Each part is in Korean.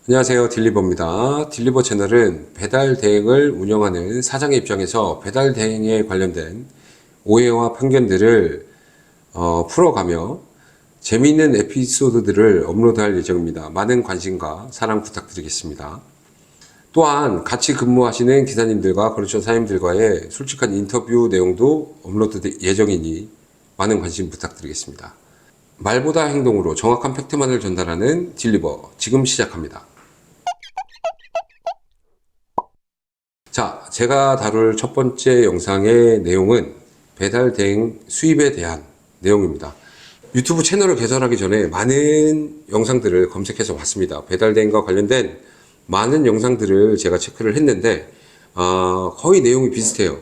안녕하세요. 딜리버입니다. 딜리버 채널은 배달 대행을 운영하는 사장의 입장에서 배달 대행에 관련된 오해와 편견들을 풀어가며 재미있는 에피소드들을 업로드할 예정입니다. 많은 관심과 사랑 부탁드리겠습니다. 또한 같이 근무하시는 기사님들과 거래처 사장님들과의 솔직한 인터뷰 내용도 업로드 예정이니 많은 관심 부탁드리겠습니다. 말보다 행동으로 정확한 팩트만을 전달하는 딜리버 지금 시작합니다. 자, 제가 다룰 첫 번째 영상의 내용은 배달 대행 수입에 대한 내용입니다. 유튜브 채널을 개설하기 전에 많은 영상들을 검색해서 봤습니다. 배달 대행과 관련된 많은 영상들을 제가 체크를 했는데 거의 내용이 비슷해요.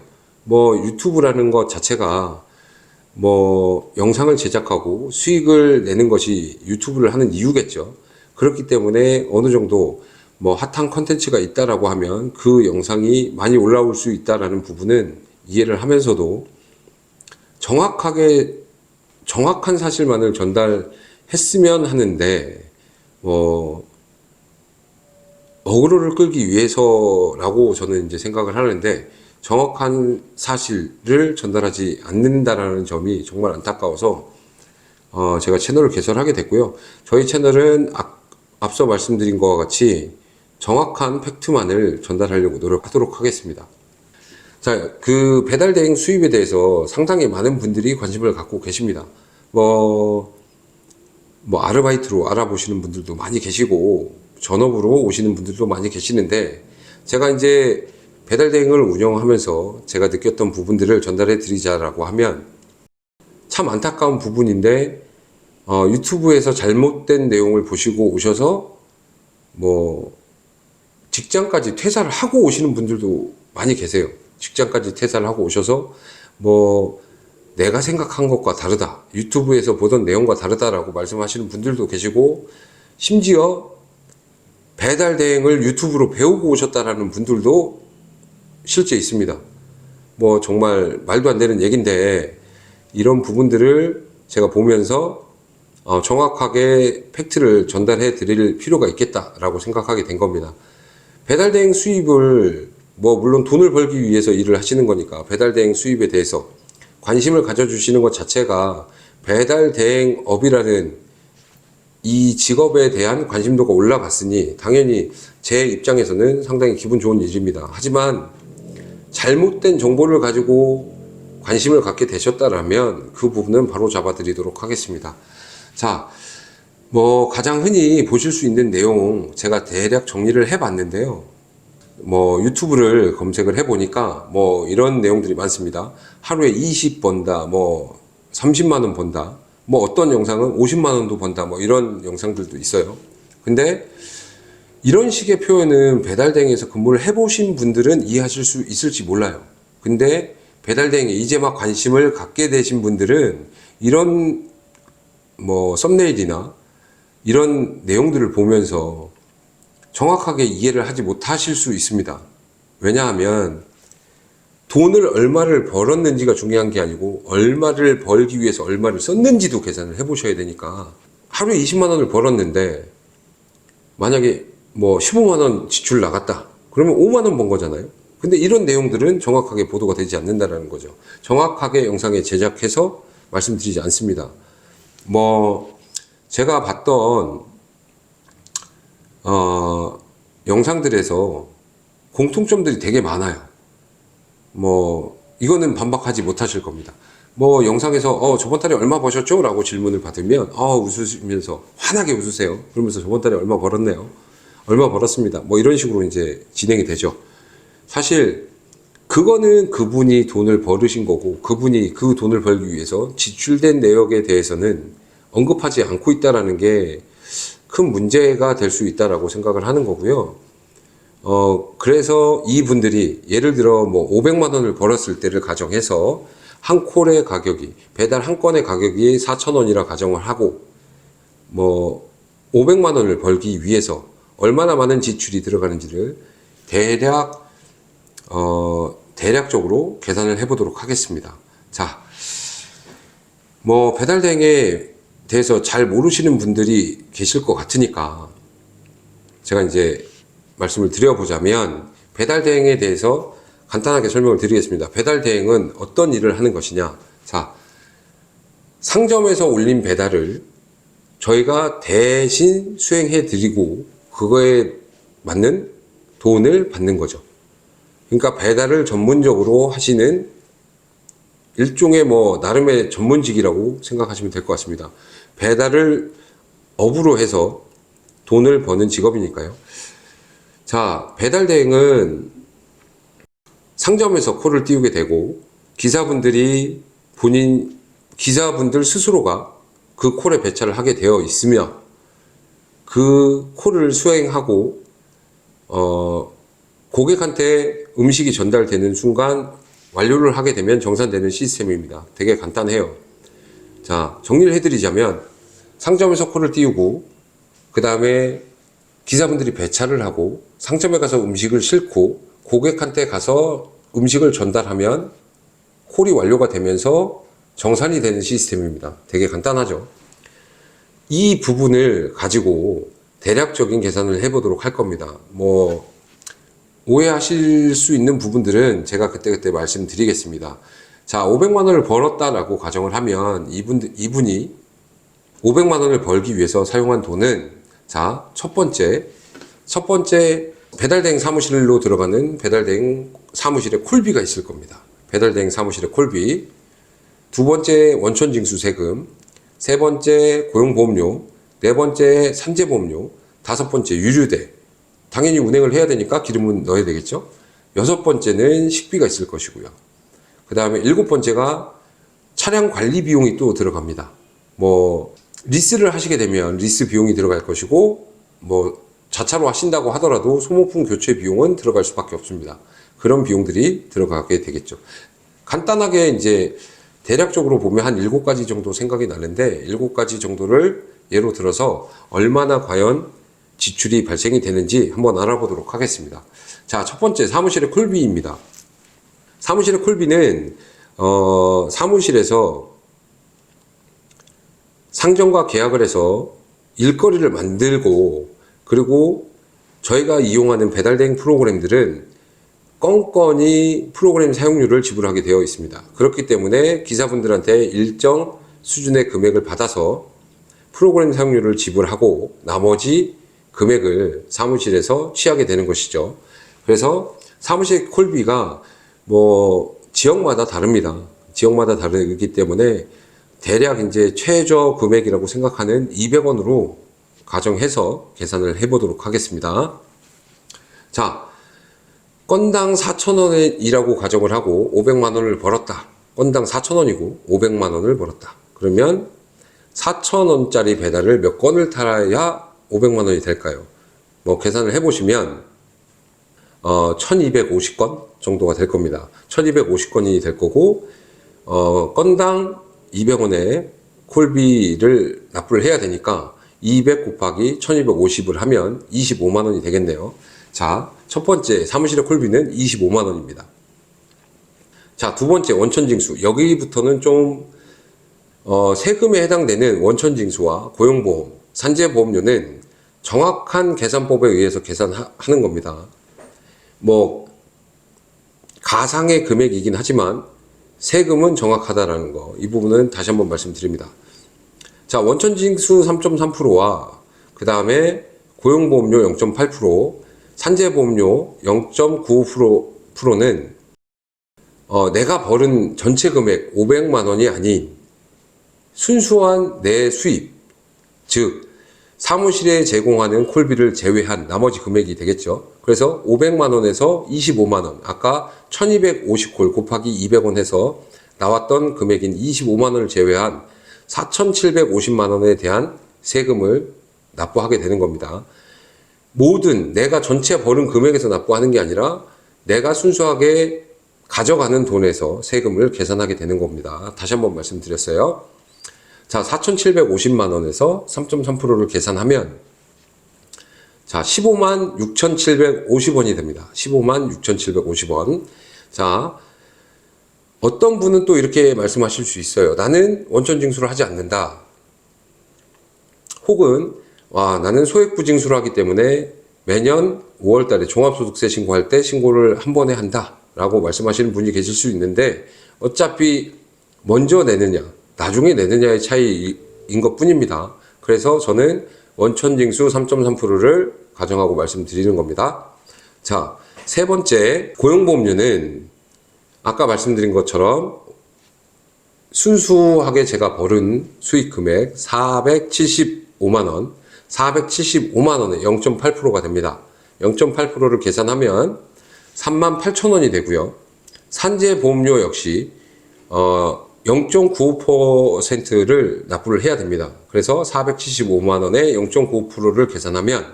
유튜브라는 것 자체가 영상을 제작하고 수익을 내는 것이 유튜브를 하는 이유겠죠. 그렇기 때문에 어느 정도 핫한 컨텐츠가 있다라고 하면 그 영상이 많이 올라올 수 있다라는 부분은 이해를 하면서도 정확한 사실만을 전달했으면 하는데 어그로를 끌기 위해서라고 저는 이제 생각을 하는데 정확한 사실을 전달하지 않는다라는 점이 정말 안타까워서 제가 채널을 개설하게 됐고요. 저희 채널은 앞서 말씀드린 것과 같이 정확한 팩트만을 전달하려고 노력하도록 하겠습니다. 자, 그 배달 대행 수입에 대해서 상당히 많은 분들이 관심을 갖고 계십니다. 아르바이트로 알아보시는 분들도 많이 계시고 전업으로 오시는 분들도 많이 계시는데 제가 이제 배달 대행을 운영하면서 제가 느꼈던 부분들을 전달해 드리자라고 하면 참 안타까운 부분인데 유튜브에서 잘못된 내용을 보시고 오셔서 직장까지 퇴사를 하고 오시는 분들도 많이 계세요. 직장까지 퇴사를 하고 오셔서 내가 생각한 것과 다르다, 유튜브에서 보던 내용과 다르다라고 말씀하시는 분들도 계시고 심지어 배달 대행을 유튜브로 배우고 오셨다라는 분들도 실제 있습니다. 정말 말도 안 되는 얘기인데 이런 부분들을 제가 보면서 정확하게 팩트를 전달해 드릴 필요가 있겠다라고 생각하게 된 겁니다. 배달 대행 수입을 물론 돈을 벌기 위해서 일을 하시는 거니까 배달 대행 수입에 대해서 관심을 가져주시는 것 자체가 배달 대행업이라는 이 직업에 대한 관심도가 올라갔으니 당연히 제 입장에서는 상당히 기분 좋은 일입니다. 하지만 잘못된 정보를 가지고 관심을 갖게 되셨다라면 그 부분은 바로 잡아드리도록 하겠습니다. 자, 가장 흔히 보실 수 있는 내용 제가 대략 정리를 해봤는데요. 유튜브를 검색을 해보니까 이런 내용들이 많습니다. 하루에 20 번다, 30만원 번다, 어떤 영상은 50만원도 번다, 이런 영상들도 있어요. 근데 이런 식의 표현은 배달대행에서 근무를 해보신 분들은 이해하실 수 있을지 몰라요. 근데 배달대행에 이제 막 관심을 갖게 되신 분들은 이런 썸네일이나 이런 내용들을 보면서 정확하게 이해를 하지 못하실 수 있습니다. 왜냐하면 돈을 얼마를 벌었는지가 중요한 게 아니고 얼마를 벌기 위해서 얼마를 썼는지도 계산을 해보셔야 되니까 하루에 20만 원을 벌었는데 만약에 15만 원 지출 나갔다 그러면 5만 원 번 거잖아요. 근데 이런 내용들은 정확하게 보도가 되지 않는다라는 거죠. 정확하게 영상에 제작해서 말씀드리지 않습니다. 제가 봤던 영상들에서 공통점들이 되게 많아요. 이거는 반박하지 못하실 겁니다. 영상에서 저번 달에 얼마 버셨죠? 라고 질문을 받으면 웃으시면서 환하게 웃으세요. 그러면서 저번 달에 얼마 벌었네요. 얼마 벌었습니다. 이런 식으로 이제 진행이 되죠. 사실 그거는 그분이 돈을 벌으신 거고 그분이 그 돈을 벌기 위해서 지출된 내역에 대해서는 언급하지 않고 있다라는 게 큰 문제가 될 수 있다라고 생각을 하는 거고요. 그래서 이분들이 예를 들어 500만 원을 벌었을 때를 가정해서 한 콜의 가격이 배달 한 건의 가격이 4,000원이라 가정을 하고 500만 원을 벌기 위해서 얼마나 많은 지출이 들어가는지를 대략적으로 계산을 해보도록 하겠습니다. 자, 배달 대행에 대해서 잘 모르시는 분들이 계실 것 같으니까 제가 이제 말씀을 드려보자면 배달 대행에 대해서 간단하게 설명을 드리겠습니다. 배달 대행은 어떤 일을 하는 것이냐. 자, 상점에서 올린 배달을 저희가 대신 수행해 드리고 그거에 맞는 돈을 받는 거죠. 그러니까 배달을 전문적으로 하시는 일종의 뭐 나름의 전문직이라고 생각하시면 될 것 같습니다. 배달을 업으로 해서 돈을 버는 직업이니까요. 자, 배달 대행은 상점에서 콜을 띄우게 되고 기사분들 스스로가 그 콜에 배차를 하게 되어 있으며 그 콜을 수행하고 고객한테 음식이 전달되는 순간 완료를 하게 되면 정산되는 시스템입니다. 되게 간단해요. 자, 정리를 해드리자면 상점에서 콜을 띄우고 그 다음에 기사분들이 배차를 하고 상점에 가서 음식을 싣고 고객한테 가서 음식을 전달하면 콜이 완료가 되면서 정산이 되는 시스템입니다. 되게 간단하죠. 이 부분을 가지고 대략적인 계산을 해보도록 할 겁니다. 뭐 오해하실 수 있는 부분들은 제가 그때그때 말씀드리겠습니다. 자, 500만 원을 벌었다라고 가정을 하면 이분이 500만 원을 벌기 위해서 사용한 돈은 자, 첫 번째 배달대행 사무실로 들어가는 배달대행 사무실에 콜비가 있을 겁니다. 배달대행 사무실에 콜비. 두 번째 원천징수 세금. 세 번째 고용보험료. 네 번째 산재보험료. 다섯 번째 유류대. 당연히 운행을 해야 되니까 기름은 넣어야 되겠죠. 여섯 번째는 식비가 있을 것이고요. 그 다음에 일곱 번째가 차량 관리 비용이 또 들어갑니다. 뭐 리스를 하시게 되면 리스 비용이 들어갈 것이고 뭐 자차로 하신다고 하더라도 소모품 교체 비용은 들어갈 수밖에 없습니다. 그런 비용들이 들어가게 되겠죠. 간단하게 이제 대략적으로 보면 한 7가지 정도 생각이 나는데 7가지 정도를 예로 들어서 얼마나 과연 지출이 발생이 되는지 한번 알아보도록 하겠습니다. 자, 첫 번째 사무실의 콜비입니다. 사무실의 콜비는 사무실에서 상점과 계약을 해서 일거리를 만들고 그리고 저희가 이용하는 배달대행 프로그램들은 건건이 프로그램 사용료를 지불하게 되어 있습니다. 그렇기 때문에 기사분들한테 일정 수준의 금액을 받아서 프로그램 사용료를 지불하고 나머지 금액을 사무실에서 취하게 되는 것이죠. 그래서 사무실 콜비가 뭐 지역마다 다릅니다. 지역마다 다르기 때문에 대략 이제 최저 금액이라고 생각하는 200원으로 가정해서 계산을 해보도록 하겠습니다. 자, 건당 4,000원이라고 가정을 하고 500만 원을 벌었다. 건당 4,000원이고 500만 원을 벌었다. 그러면 4,000원짜리 배달을 몇 건을 탈아야 500만 원이 될까요? 뭐 계산을 해보시면 1250건 정도가 될 겁니다. 1250건이 될 거고 건당 200원의 콜비를 납부를 해야 되니까 200 곱하기 1250을 하면 25만 원이 되겠네요. 자, 첫 번째 사무실의 콜비는 25만 원입니다. 자, 두 번째 원천징수. 여기부터는 좀 세금에 해당되는 원천징수와 고용보험, 산재보험료는 정확한 계산법에 의해서 계산하는 겁니다. 뭐 가상의 금액이긴 하지만 세금은 정확하다라는 거, 이 부분은 다시 한번 말씀드립니다. 자, 원천징수 3.3%와 그 다음에 고용보험료 0.8%, 산재보험료 0.95%는 내가 벌은 전체 금액 500만 원이 아닌 순수한 내 수입, 즉 사무실에 제공하는 콜비를 제외한 나머지 금액이 되겠죠. 그래서 500만 원에서 25만 원, 아까 1250콜 곱하기 200원 해서 나왔던 금액인 25만 원을 제외한 4,750만 원에 대한 세금을 납부하게 되는 겁니다. 모든 내가 전체 벌은 금액에서 납부하는 게 아니라 내가 순수하게 가져가는 돈에서 세금을 계산하게 되는 겁니다. 다시 한번 말씀드렸어요. 자, 4,750만 원에서 3.3%를 계산하면 자, 15만 6,750원이 됩니다. 15만 6,750원. 자, 어떤 분은 또 이렇게 말씀하실 수 있어요. 나는 원천징수를 하지 않는다. 혹은 나는 소액부징수를 하기 때문에 매년 5월 달에 종합소득세 신고할 때 신고를 한 번에 한다 라고 말씀하시는 분이 계실 수 있는데, 어차피 먼저 내느냐 나중에 내느냐의 차이인 것 뿐입니다. 그래서 저는 원천징수 3.3%를 가정하고 말씀드리는 겁니다. 자, 세 번째, 고용보험료는 아까 말씀드린 것처럼 순수하게 제가 벌은 수익 금액 475만원, 475만원에 0.8%가 됩니다. 0.8%를 계산하면 38,000원이 되고요. 산재보험료 역시 0.95%를 납부를 해야 됩니다. 그래서 475만원에 0.95%를 계산하면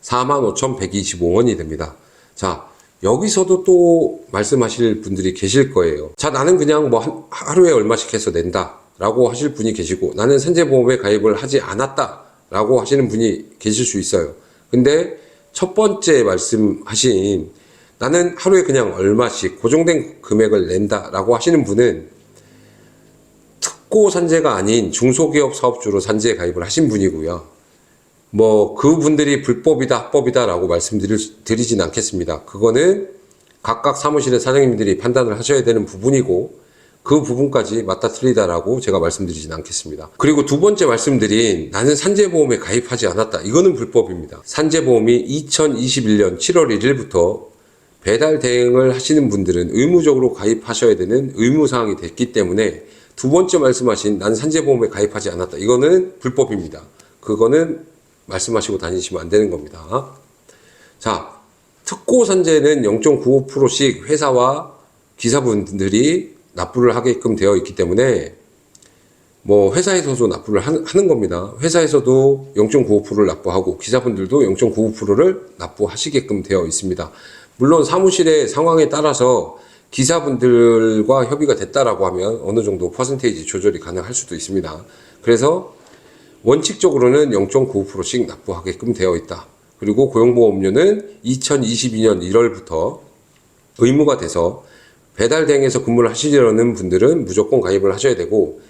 45,125원이 됩니다. 자, 여기서도 또 말씀하실 분들이 계실 거예요. 자, 나는 그냥 뭐 하루에 얼마씩 해서 낸다 라고 하실 분이 계시고, 나는 산재보험에 가입을 하지 않았다 라고 하시는 분이 계실 수 있어요. 근데 첫 번째 말씀하신 나는 하루에 그냥 얼마씩 고정된 금액을 낸다 라고 하시는 분은 특고 산재가 아닌 중소기업 사업주로 산재에 가입을 하신 분이고요. 뭐 그분들이 불법이다 합법이다 라고 말씀드리진 않겠습니다. 그거는 각각 사무실의 사장님들이 판단을 하셔야 되는 부분이고, 그 부분까지 맞다 틀리다 라고 제가 말씀드리진 않겠습니다. 그리고 두 번째 말씀드린 나는 산재보험에 가입하지 않았다, 이거는 불법입니다. 산재보험이 2021년 7월 1일부터 배달 대행을 하시는 분들은 의무적으로 가입하셔야 되는 의무사항이 됐기 때문에, 두 번째 말씀하신 난 산재보험에 가입하지 않았다, 이거는 불법입니다. 그거는 말씀하시고 다니시면 안 되는 겁니다. 자, 특고 산재는 0.95%씩 회사와 기사분들이 납부를 하게끔 되어 있기 때문에 뭐 회사에서도 납부를 하는 겁니다. 회사에서도 0.95%를 납부하고 기사분들도 0.95%를 납부하시게끔 되어 있습니다. 물론 사무실의 상황에 따라서 기사분들과 협의가 됐다라고 하면 어느 정도 퍼센테이지 조절이 가능할 수도 있습니다. 그래서 원칙적으로는 0.95%씩 납부하게끔 되어 있다. 그리고 고용보험료는 2022년 1월부터 의무가 돼서 배달 대행에서 근무를 하시려는 분들은 무조건 가입을 하셔야 되고,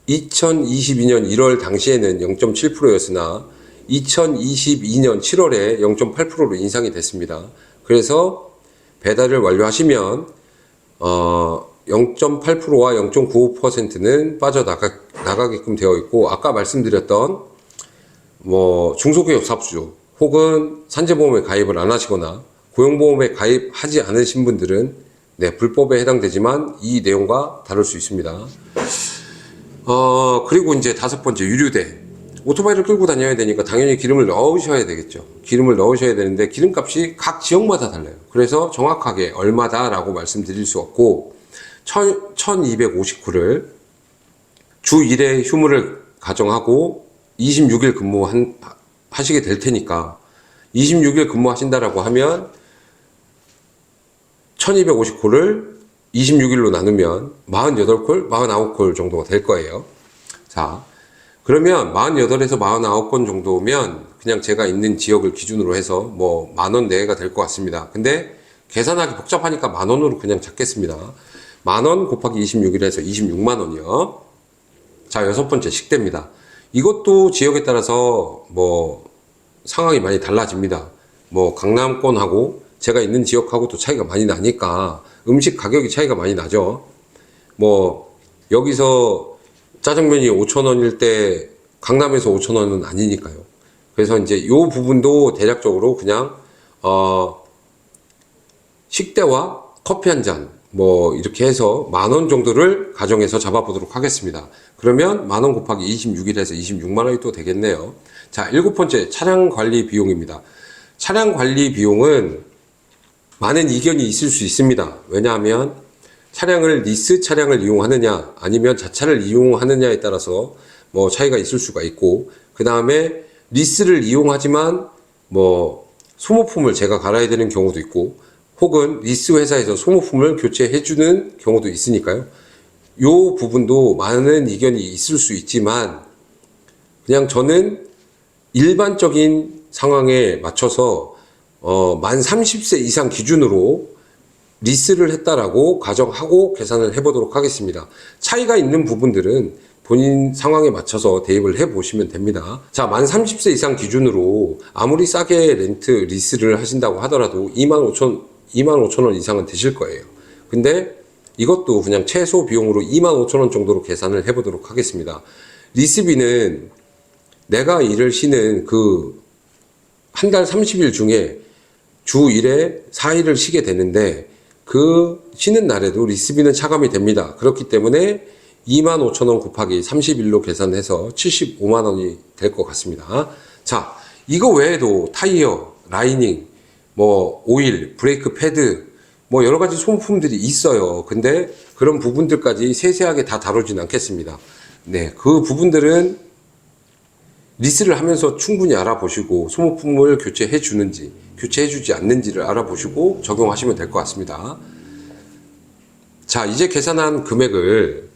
2022년 1월 당시에는 0.7%였으나 2022년 7월에 0.8%로 인상이 됐습니다. 그래서 배달을 완료하시면 0.8%와 0.95%는 빠져나가게끔 되어 있고, 아까 말씀드렸던 뭐 중소기업 사업주 혹은 산재보험에 가입을 안 하시거나 고용보험에 가입하지 않으신 분들은 불법에 해당되지만 이 내용과 다를 수 있습니다. 그리고 이제 다섯 번째, 유류대. 오토바이를 끌고 다녀야 되니까 당연히 기름을 넣으셔야 되겠죠. 기름을 넣으셔야 되는데 기름값이 각 지역마다 달라요. 그래서 정확하게 얼마다 라고 말씀드릴 수 없고, 1259를 주 1회 휴무를 가정하고 26일 하시게 될 테니까 26일 근무하신다라고 하면 1259를 26일로 나누면 48콜, 49콜 정도가 될 거예요. 자, 그러면 48에서 49건 정도면 그냥 제가 있는 지역을 기준으로 해서 뭐 10,000원 내외가 될 것 같습니다. 근데 계산하기 복잡하니까 10,000원으로 그냥 잡겠습니다. 10,000원 곱하기 26일에서 26만 원이요. 자, 여섯 번째, 식대입니다. 이것도 지역에 따라서 뭐 상황이 많이 달라집니다. 뭐 강남권하고 제가 있는 지역하고도 차이가 많이 나니까 음식 가격이 차이가 많이 나죠. 뭐 여기서 짜장면이 5,000원일 때 강남에서 5,000원은 아니니까요. 그래서 이제 요 부분도 대략적으로 그냥 식대와 커피 한 잔 뭐 이렇게 해서 10,000원 정도를 가정해서 잡아보도록 하겠습니다. 그러면 10,000원 곱하기 26일에서 26만 원이 또 되겠네요. 자, 일곱 번째, 차량 관리 비용입니다. 차량 관리 비용은 많은 이견이 있을 수 있습니다. 왜냐하면 차량을 리스 차량을 이용하느냐 아니면 자차를 이용하느냐에 따라서 뭐 차이가 있을 수가 있고, 그 다음에 리스를 이용하지만 뭐 소모품을 제가 갈아야 되는 경우도 있고, 혹은 리스 회사에서 소모품을 교체해주는 경우도 있으니까요. 요 부분도 많은 이견이 있을 수 있지만 그냥 저는 일반적인 상황에 맞춰서 만 30세 이상 기준으로 리스를 했다라고 가정하고 계산을 해보도록 하겠습니다. 차이가 있는 부분들은 본인 상황에 맞춰서 대입을 해 보시면 됩니다. 자, 만 30세 이상 기준으로 아무리 싸게 렌트 리스를 하신다고 하더라도 25,000원 이상은 드실 거예요. 근데 이것도 그냥 최소 비용으로 25,000원 정도로 계산을 해 보도록 하겠습니다. 리스비는 내가 일을 쉬는 그 한 달 30일 중에 주 1회 4일을 쉬게 되는데 그 쉬는 날에도 리스비는 차감이 됩니다. 그렇기 때문에 25,000원 곱하기 30일로 계산해서 75만원이 될 것 같습니다. 자, 이거 외에도 타이어, 라이닝, 뭐 오일, 브레이크 패드, 뭐 여러 가지 소모품들이 있어요. 근데 그런 부분들까지 세세하게 다 다루진 않겠습니다. 네, 그 부분들은 리스를 하면서 충분히 알아보시고 소모품을 교체해 주는지 교체해 주지 않는지를 알아보시고 적용하시면 될 것 같습니다. 자, 이제 계산한 금액을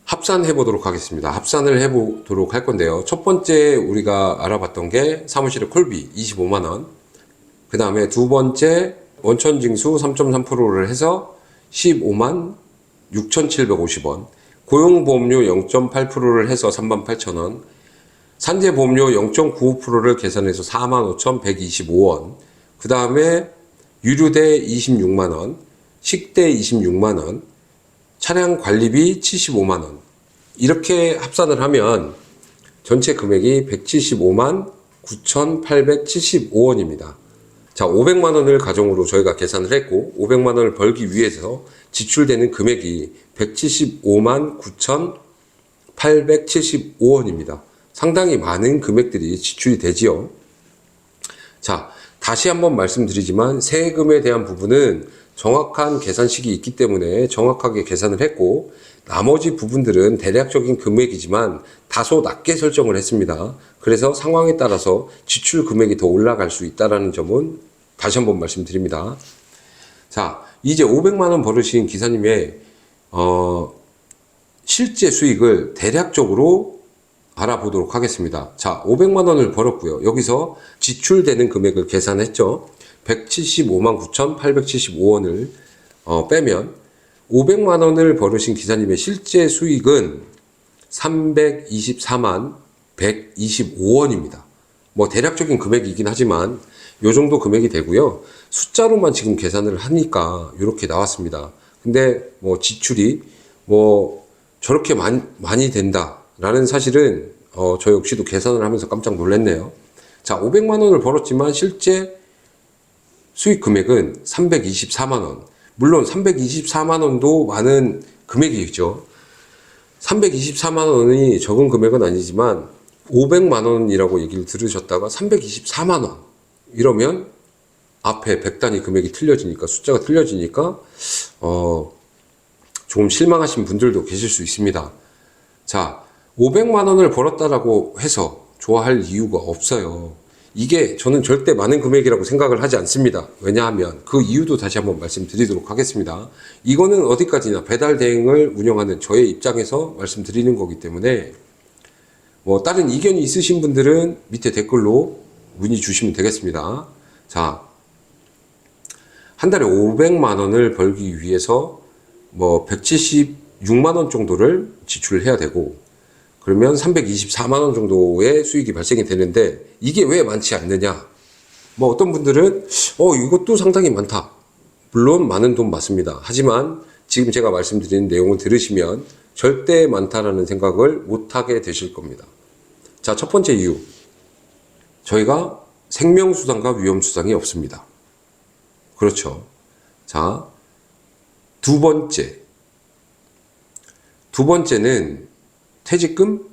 합산해 보도록 하겠습니다. 합산을 해 보도록 할 건데요. 첫 번째 우리가 알아봤던 게 사무실의 콜비 25만원, 그 다음에 두 번째 원천징수 3.3%를 해서 15만 6,750원, 고용보험료 0.8%를 해서 38,000원, 산재보험료 0.95%를 계산해서 45,125원, 그 다음에 유류대 26만원, 식대 26만원, 차량 관리비 75만원, 이렇게 합산을 하면 전체 금액이 175만 9,875원입니다. 자, 500만원을 가정으로 저희가 계산을 했고 500만원을 벌기 위해서 지출되는 금액이 175만 9,875원입니다. 상당히 많은 금액들이 지출이 되지요. 자, 다시 한번 말씀드리지만 세금에 대한 부분은 정확한 계산식이 있기 때문에 정확하게 계산을 했고 나머지 부분들은 대략적인 금액이지만 다소 낮게 설정을 했습니다. 그래서 상황에 따라서 지출 금액이 더 올라갈 수 있다는 점은 다시 한번 말씀드립니다. 자, 이제 500만원 벌으신 기사님의 실제 수익을 대략적으로 알아보도록 하겠습니다. 자, 500만원을 벌었고요. 여기서 지출되는 금액을 계산했죠. 175만 9,875원을 빼면 500만원을 벌으신 기사님의 실제 수익은 324만 125원입니다. 뭐 대략적인 금액이긴 하지만 요 정도 금액이 되고요. 숫자로만 지금 계산을 하니까 이렇게 나왔습니다. 근데 뭐 지출이 뭐 저렇게 많이 된다라는 사실은 저 역시도 계산을 하면서 깜짝 놀랐네요. 자, 500만원을 벌었지만 실제 수익 금액은 324만원. 물론 324만원도 많은 금액이죠. 324만원이 적은 금액은 아니지만 500만원이라고 얘기를 들으셨다가 324만원 이러면 앞에 100단위 금액이 틀려지니까 숫자가 틀려지니까 조금 실망하신 분들도 계실 수 있습니다. 자, 500만원을 벌었다라고 해서 좋아할 이유가 없어요. 이게 저는 절대 많은 금액이라고 생각을 하지 않습니다. 왜냐하면 그 이유도 다시 한번 말씀드리도록 하겠습니다. 이거는 어디까지나 배달 대행을 운영하는 저의 입장에서 말씀드리는 거기 때문에 뭐 다른 이견이 있으신 분들은 밑에 댓글로 문의 주시면 되겠습니다. 자, 한 달에 500만원을 벌기 위해서 뭐 176만원 정도를 지출해야 되고 그러면 324만원 정도의 수익이 발생이 되는데 이게 왜 많지 않느냐? 뭐 어떤 분들은 이것도 상당히 많다. 물론 많은 돈 맞습니다. 하지만 지금 제가 말씀드리는 내용을 들으시면 절대 많다라는 생각을 못하게 되실 겁니다. 자, 첫 번째 이유. 저희가 생명수당과 위험수당이 없습니다. 그렇죠. 자, 두 번째는 퇴직금?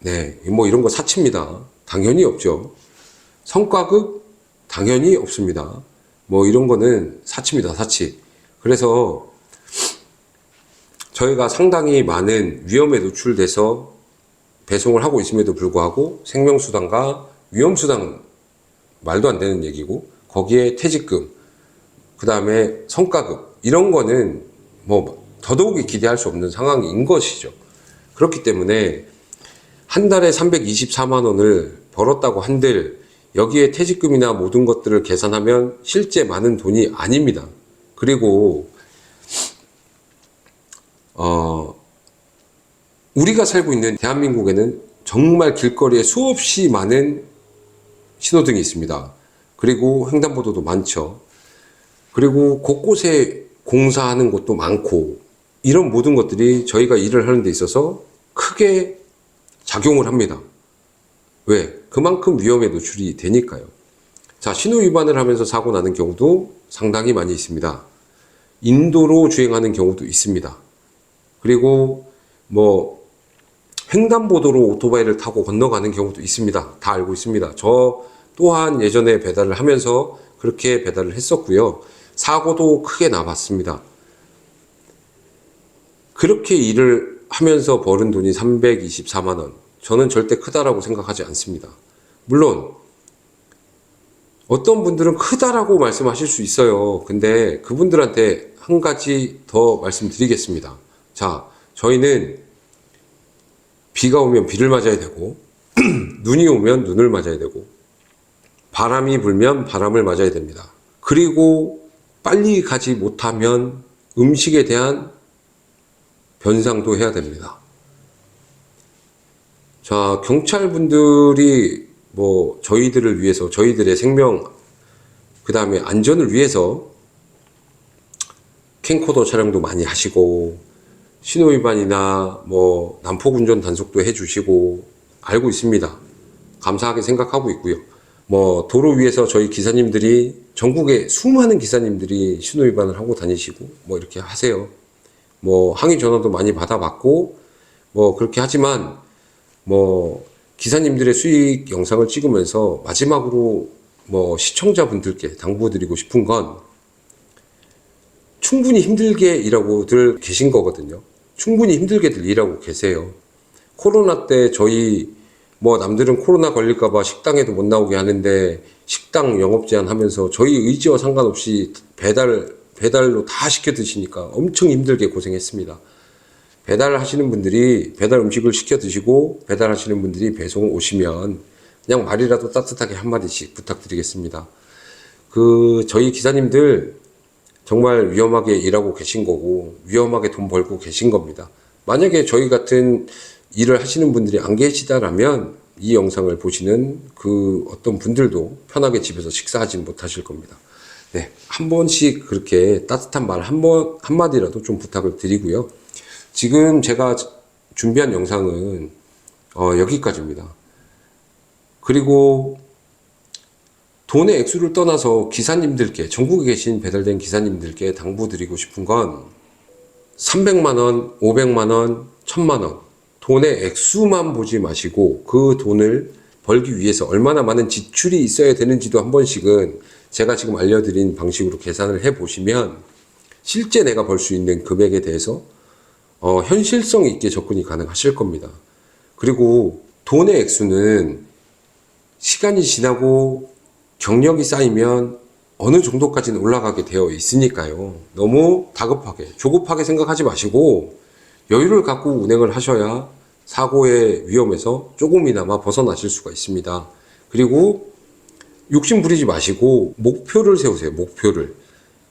네, 뭐 이런 거 사치입니다. 당연히 없죠. 성과급? 당연히 없습니다. 뭐 이런 거는 사치입니다, 사치. 그래서 저희가 상당히 많은 위험에 노출돼서 배송을 하고 있음에도 불구하고 생명수당과 위험수당 말도 안 되는 얘기고 거기에 퇴직금, 그 다음에 성과급 이런 거는 뭐 더더욱이 기대할 수 없는 상황인 것이죠. 그렇기 때문에 한 달에 324만원을 벌었다고 한들 여기에 퇴직금이나 모든 것들을 계산하면 실제 많은 돈이 아닙니다. 그리고 우리가 살고 있는 대한민국에는 정말 길거리에 수없이 많은 신호등이 있습니다. 그리고 횡단보도도 많죠. 그리고 곳곳에 공사하는 곳도 많고, 이런 모든 것들이 저희가 일을 하는 데 있어서 크게 작용을 합니다. 왜? 그만큼 위험에 노출이 되니까요. 자, 신호 위반을 하면서 사고 나는 경우도 상당히 많이 있습니다. 인도로 주행하는 경우도 있습니다. 그리고 뭐 횡단보도로 오토바이를 타고 건너가는 경우도 있습니다. 다 알고 있습니다. 저 또한 예전에 배달을 하면서 그렇게 배달을 했었고요. 사고도 크게 나봤습니다. 그렇게 일을 하면서 벌은 돈이 324만 원. 저는 절대 크다라고 생각하지 않습니다. 물론 어떤 분들은 크다라고 말씀하실 수 있어요. 근데 그분들한테 한 가지 더 말씀드리겠습니다. 자, 저희는 비가 오면 비를 맞아야 되고 눈이 오면 눈을 맞아야 되고 바람이 불면 바람을 맞아야 됩니다. 그리고 빨리 가지 못하면 음식에 대한 변상도 해야 됩니다. 자, 경찰분들이 뭐 저희들을 위해서, 저희들의 생명, 그 다음에 안전을 위해서 캠코더 촬영도 많이 하시고 신호위반이나 뭐 난폭운전 단속도 해주시고 알고 있습니다. 감사하게 생각하고 있고요. 뭐 도로 위에서 저희 기사님들이, 전국에 수많은 기사님들이 신호위반을 하고 다니시고 뭐 이렇게 하세요. 뭐 항의 전화도 많이 받아봤고 뭐 그렇게 하지만 뭐 기사님들의 수익 영상을 찍으면서 마지막으로 뭐 시청자분들께 당부드리고 싶은 건, 충분히 힘들게 일하고들 계신 거거든요. 충분히 힘들게들 일하고 계세요. 코로나 때 저희 뭐 남들은 코로나 걸릴까봐 식당에도 못 나오게 하는데 식당 영업 제한하면서 저희 의지와 상관없이 배달로 다 시켜 드시니까 엄청 힘들게 고생했습니다. 배달하시는 분들이 배달 음식을 시켜 드시고 배달하시는 분들이 배송 오시면 그냥 말이라도 따뜻하게 한마디씩 부탁드리겠습니다. 저희 기사님들 정말 위험하게 일하고 계신 거고 위험하게 돈 벌고 계신 겁니다. 만약에 저희 같은 일을 하시는 분들이 안 계시다라면 이 영상을 보시는 그 어떤 분들도 편하게 집에서 식사하지 못하실 겁니다. 네, 한 번씩 그렇게 따뜻한 말 한마디라도 좀 부탁을 드리고요. 지금 제가 준비한 영상은 여기까지입니다. 그리고 돈의 액수를 떠나서 기사님들께, 전국에 계신 배달된 기사님들께 당부드리고 싶은 건 300만원, 500만원, 1000만원 돈의 액수만 보지 마시고 그 돈을 벌기 위해서 얼마나 많은 지출이 있어야 되는지도 한 번씩은 제가 지금 알려드린 방식으로 계산을 해보시면 실제 내가 벌 수 있는 금액에 대해서 현실성 있게 접근이 가능하실 겁니다. 그리고 돈의 액수는 시간이 지나고 경력이 쌓이면 어느 정도까지는 올라가게 되어 있으니까요. 너무 다급하게, 조급하게 생각하지 마시고 여유를 갖고 운행을 하셔야 사고의 위험에서 조금이나마 벗어나실 수가 있습니다. 그리고 욕심 부리지 마시고 목표를 세우세요. 목표를.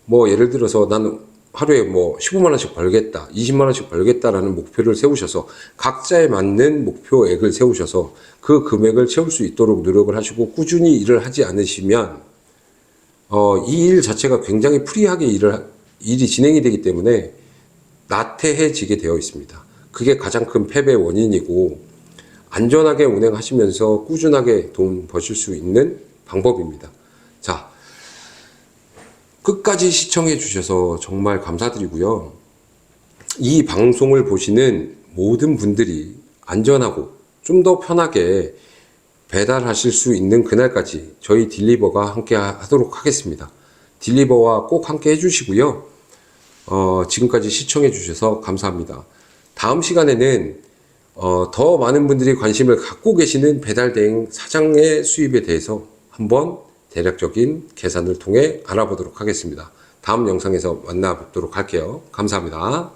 뭐 예를 들어서 나는 하루에 뭐 15만원씩 벌겠다, 20만원씩 벌겠다라는 목표를 세우셔서 각자에 맞는 목표액을 세우셔서 그 금액을 채울 수 있도록 노력을 하시고 꾸준히 일을 하지 않으시면 이 일 자체가 굉장히 프리하게 일이 진행이 되기 때문에 나태해지게 되어 있습니다. 그게 가장 큰 패배의 원인이고 안전하게 운행하시면서 꾸준하게 돈 버실 수 있는 방법입니다. 자, 끝까지 시청해 주셔서 정말 감사드리고요. 이 방송을 보시는 모든 분들이 안전하고 좀 더 편하게 배달하실 수 있는 그날까지 저희 딜리버가 함께 하도록 하겠습니다. 딜리버와 꼭 함께 해주시고요. 지금까지 시청해 주셔서 감사합니다. 다음 시간에는 더 많은 분들이 관심을 갖고 계시는 배달 대행 사장의 수입에 대해서 한번 대략적인 계산을 통해 알아보도록 하겠습니다. 다음 영상에서 만나 뵙도록 할게요. 감사합니다.